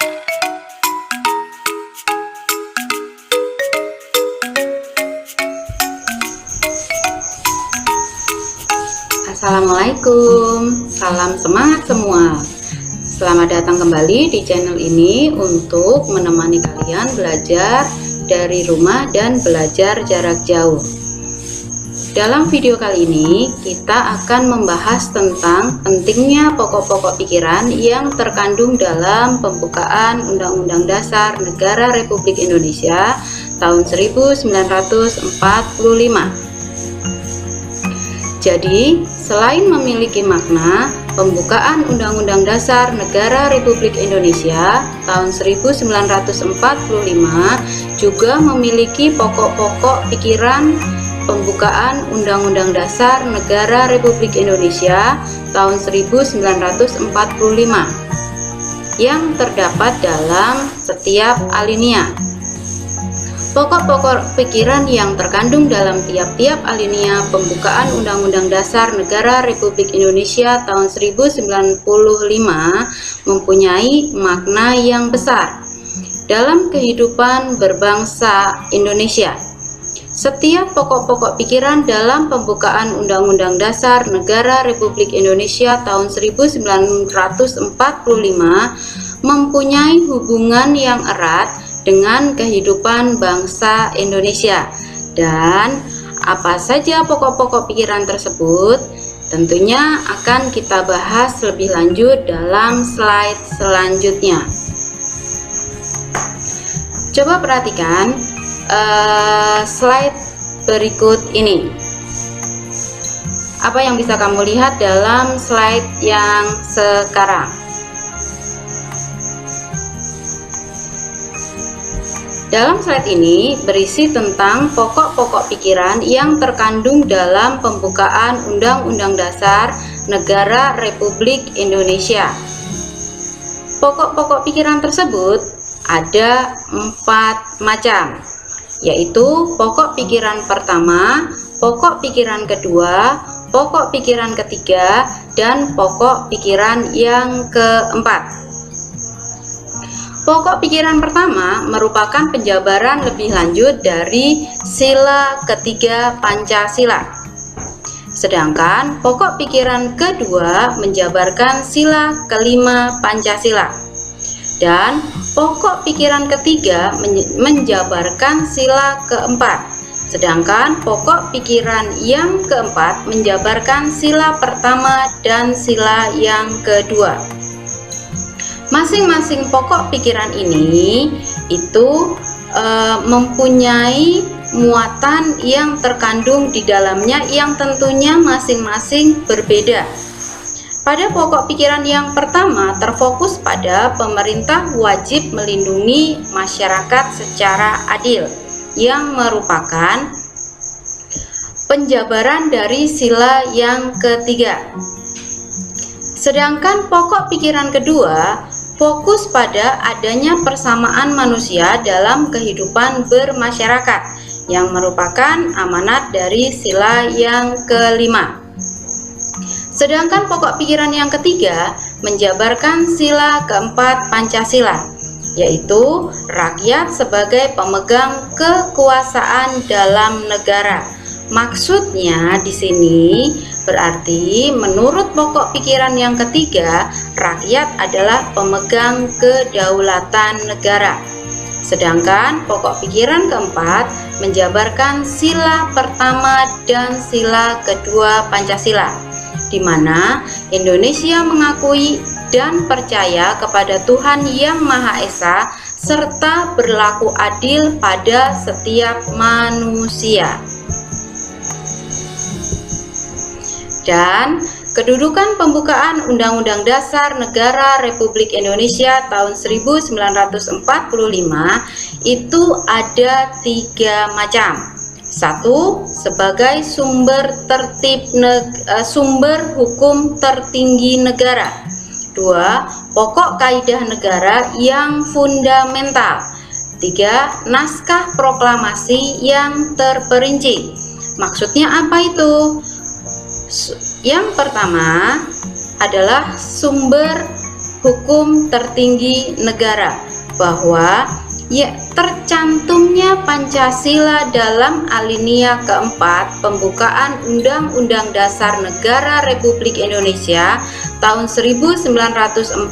Assalamualaikum, salam semangat semua. Selamat datang kembali di channel ini untuk menemani kalian belajar dari rumah dan belajar jarak jauh. Dalam video kali ini kita akan membahas tentang pentingnya pokok-pokok pikiran yang terkandung dalam pembukaan Undang-Undang Dasar Negara Republik Indonesia tahun 1945. Jadi, selain memiliki makna, pembukaan Undang-Undang Dasar Negara Republik Indonesia tahun 1945 juga memiliki pokok-pokok pikiran pembukaan Undang-Undang Dasar Negara Republik Indonesia tahun 1945 yang terdapat dalam setiap alinea. Pokok-pokok pikiran yang terkandung dalam tiap-tiap alinea pembukaan Undang-Undang Dasar Negara Republik Indonesia tahun 1945 mempunyai makna yang besar dalam kehidupan berbangsa Indonesia. Setiap pokok-pokok pikiran dalam pembukaan Undang-Undang Dasar Negara Republik Indonesia tahun 1945 mempunyai hubungan yang erat dengan kehidupan bangsa Indonesia. Dan apa saja pokok-pokok pikiran tersebut tentunya akan kita bahas lebih lanjut dalam slide selanjutnya. Coba perhatikan slide berikut ini. Apa yang bisa kamu lihat dalam slide yang sekarang? Dalam slide ini berisi tentang pokok-pokok pikiran yang terkandung dalam pembukaan Undang-Undang Dasar Negara Republik Indonesia. Pokok-pokok pikiran tersebut ada 4 macam, yaitu pokok pikiran pertama, pokok pikiran kedua, pokok pikiran ketiga, dan pokok pikiran yang keempat. Pokok pikiran pertama merupakan penjabaran lebih lanjut dari sila ketiga Pancasila. Sedangkan pokok pikiran kedua menjabarkan sila kelima Pancasila. Dan pokok pikiran ketiga menjabarkan sila keempat. Sedangkan pokok pikiran yang keempat menjabarkan sila pertama dan sila yang kedua. Masing-masing pokok pikiran ini itu mempunyai muatan yang terkandung di dalamnya yang tentunya masing-masing berbeda. Pada pokok pikiran yang pertama terfokus pada pemerintah wajib melindungi masyarakat secara adil, yang merupakan penjabaran dari sila yang ketiga. Sedangkan pokok pikiran kedua fokus pada adanya persamaan manusia dalam kehidupan bermasyarakat, yang merupakan amanat dari sila yang kelima. Sedangkan pokok pikiran yang ketiga menjabarkan sila keempat Pancasila, yaitu rakyat sebagai pemegang kekuasaan dalam negara. Maksudnya di sini berarti menurut pokok pikiran yang ketiga, rakyat adalah pemegang kedaulatan negara. Sedangkan pokok pikiran keempat menjabarkan sila pertama dan sila kedua Pancasila, di mana Indonesia mengakui dan percaya kepada Tuhan Yang Maha Esa serta berlaku adil pada setiap manusia. Dan kedudukan pembukaan Undang-Undang Dasar Negara Republik Indonesia tahun 1945 itu ada 3 macam. 1. Sebagai sumber hukum tertinggi negara. 2. Pokok kaidah negara yang fundamental. 3. Naskah proklamasi yang terperinci. Maksudnya apa itu? Yang pertama adalah sumber hukum tertinggi negara, bahwa tercantumnya Pancasila dalam alinea keempat pembukaan Undang-Undang Dasar Negara Republik Indonesia tahun 1945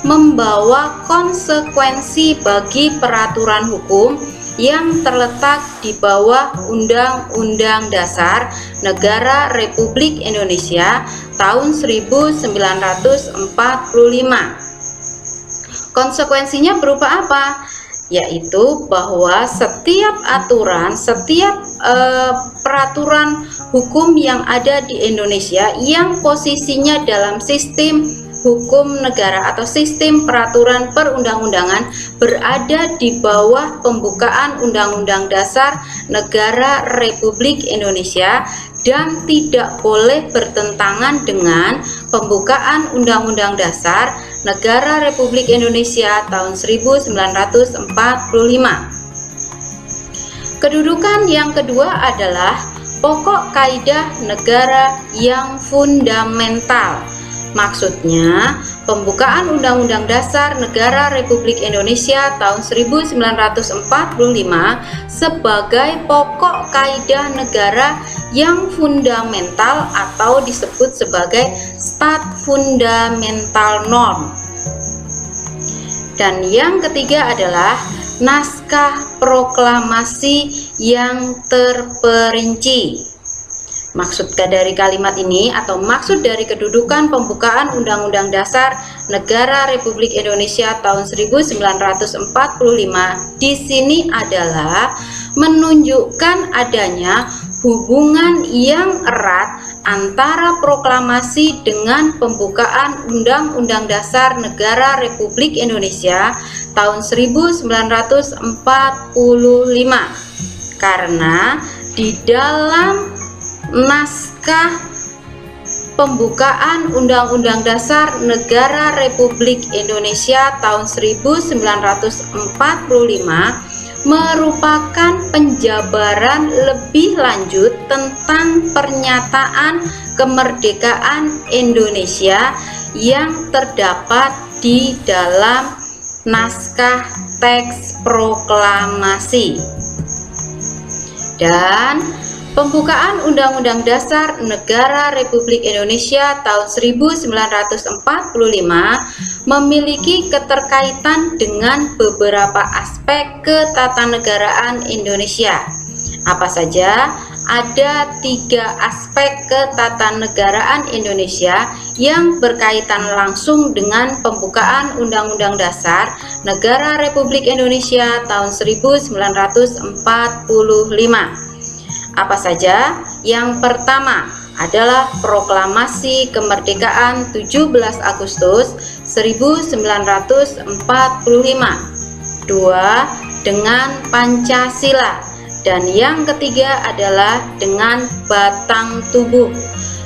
membawa konsekuensi bagi peraturan hukum yang terletak di bawah Undang-Undang Dasar Negara Republik Indonesia tahun 1945. Konsekuensinya berupa apa? Yaitu bahwa setiap aturan, setiap peraturan hukum yang ada di Indonesia yang posisinya dalam sistem hukum negara atau sistem peraturan perundang-undangan berada di bawah pembukaan Undang-Undang Dasar Negara Republik Indonesia dan tidak boleh bertentangan dengan pembukaan Undang-Undang Dasar Negara Republik Indonesia tahun 1945. Kedudukan yang kedua adalah pokok kaidah negara yang fundamental. Maksudnya, pembukaan Undang-Undang Dasar Negara Republik Indonesia tahun 1945 sebagai pokok kaidah negara yang fundamental atau disebut sebagai Stat Fundamental Norm. Dan yang ketiga adalah naskah proklamasi yang terperinci. Maksud dari kalimat ini atau maksud dari kedudukan pembukaan Undang-Undang Dasar Negara Republik Indonesia tahun 1945 di sini adalah menunjukkan adanya hubungan yang erat antara proklamasi dengan pembukaan Undang-Undang Dasar Negara Republik Indonesia tahun 1945, karena di dalam naskah pembukaan Undang-Undang Dasar Negara Republik Indonesia tahun 1945 merupakan penjabaran lebih lanjut tentang pernyataan kemerdekaan Indonesia yang terdapat di dalam naskah teks proklamasi. Dan pembukaan Undang-Undang Dasar Negara Republik Indonesia tahun 1945 memiliki keterkaitan dengan beberapa aspek ketatanegaraan Indonesia. Apa saja? Ada 3 aspek ketatanegaraan Indonesia yang berkaitan langsung dengan pembukaan Undang-Undang Dasar Negara Republik Indonesia tahun 1945. Apa saja? Yang pertama adalah proklamasi kemerdekaan 17 Agustus 1945. 2. Dengan Pancasila. Dan yang ketiga adalah dengan batang tubuh.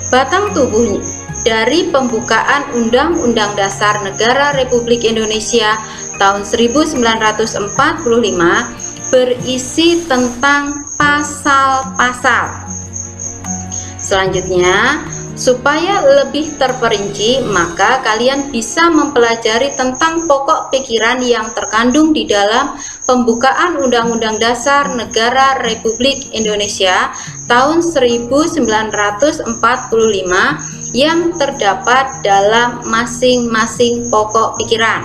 Batang tubuh dari pembukaan Undang-Undang Dasar Negara Republik Indonesia tahun 1945 berisi tentang pasal-pasal. Selanjutnya, supaya lebih terperinci, maka kalian bisa mempelajari tentang pokok pikiran yang terkandung di dalam pembukaan Undang-Undang Dasar Negara Republik Indonesia tahun 1945 yang terdapat dalam masing-masing pokok pikiran.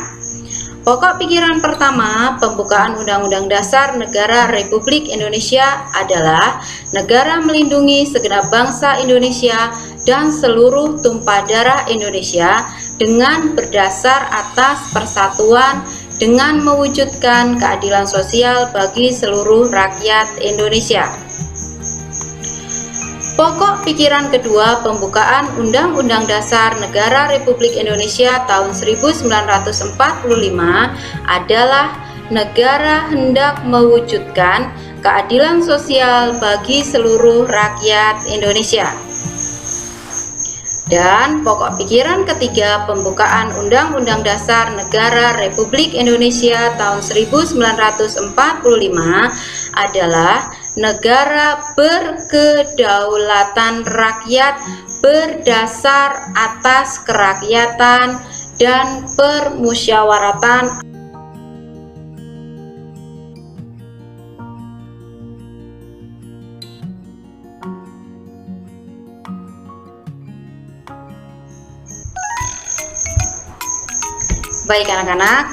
Pokok pikiran pertama pembukaan Undang-Undang Dasar Negara Republik Indonesia adalah negara melindungi segenap bangsa Indonesia dan seluruh tumpah darah Indonesia dengan berdasar atas persatuan dengan mewujudkan keadilan sosial bagi seluruh rakyat Indonesia. Pokok pikiran kedua pembukaan Undang-Undang Dasar Negara Republik Indonesia tahun 1945 adalah negara hendak mewujudkan keadilan sosial bagi seluruh rakyat Indonesia. Dan pokok pikiran ketiga pembukaan Undang-Undang Dasar Negara Republik Indonesia tahun 1945 adalah negara berkedaulatan rakyat berdasar atas kerakyatan dan permusyawaratan. Baik anak-anak,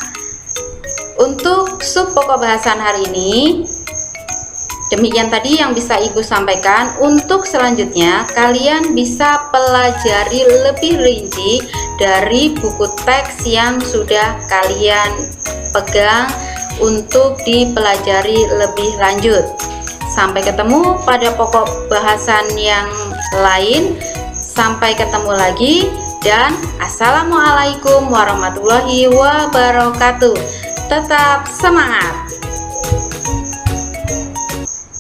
untuk sub pokok bahasan hari ini demikian tadi yang bisa Ibu sampaikan. Untuk selanjutnya kalian bisa pelajari lebih rinci dari buku teks yang sudah kalian pegang untuk dipelajari lebih lanjut. Sampai ketemu pada pokok bahasan yang lain. Sampai ketemu lagi. Dan assalamualaikum warahmatullahi wabarakatuh. Tetap semangat.